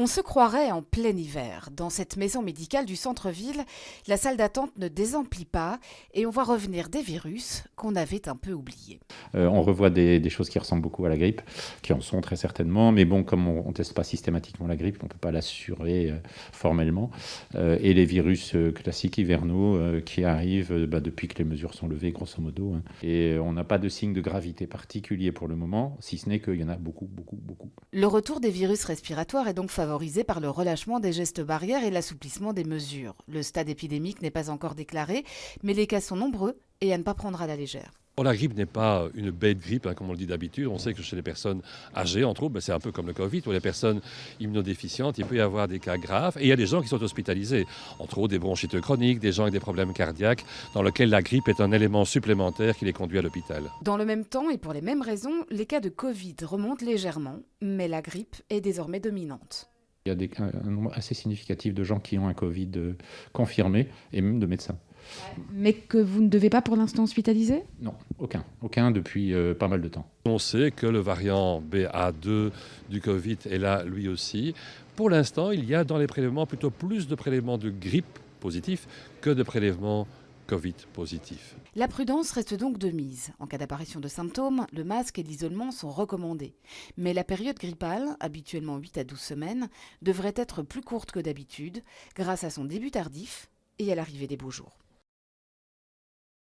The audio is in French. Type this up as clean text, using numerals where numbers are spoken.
On se croirait en plein hiver. Dans cette maison médicale du centre-ville, la salle d'attente ne désemplit pas et on voit revenir des virus qu'on avait un peu oubliés. On revoit des choses qui ressemblent beaucoup à la grippe, qui en sont très certainement, mais bon, comme on ne teste pas systématiquement la grippe, on ne peut pas l'assurer formellement. Et les virus classiques hivernaux qui arrivent depuis que les mesures sont levées, grosso modo. Et on n'a pas de signe de gravité particulier pour le moment, si ce n'est qu'il y en a beaucoup, beaucoup, beaucoup. Le retour des virus respiratoires est donc favorisé par le relâchement des gestes barrières et l'assouplissement des mesures. Le stade épidémique n'est pas encore déclaré, mais les cas sont nombreux et à ne pas prendre à la légère. Bon, la grippe n'est pas une bête grippe, comme on le dit d'habitude. On sait que chez les personnes âgées, entre autres, c'est un peu comme le Covid, ou les personnes immunodéficientes, il peut y avoir des cas graves. Et il y a des gens qui sont hospitalisés, entre autres des bronchites chroniques, des gens avec des problèmes cardiaques, dans lesquels la grippe est un élément supplémentaire qui les conduit à l'hôpital. Dans le même temps et pour les mêmes raisons, les cas de Covid remontent légèrement, mais la grippe est désormais dominante. Il y a un nombre assez significatif de gens qui ont un Covid confirmé, et même de médecins. Mais que vous ne devez pas pour l'instant hospitaliser ? Non, aucun depuis pas mal de temps. On sait que le variant BA2 du Covid est là lui aussi. Pour l'instant, il y a dans les prélèvements plutôt plus de prélèvements de grippe positifs que de prélèvements Covid positifs. La prudence reste donc de mise. En cas d'apparition de symptômes, le masque et l'isolement sont recommandés. Mais la période grippale, habituellement 8 à 12 semaines, devrait être plus courte que d'habitude grâce à son début tardif et à l'arrivée des beaux jours.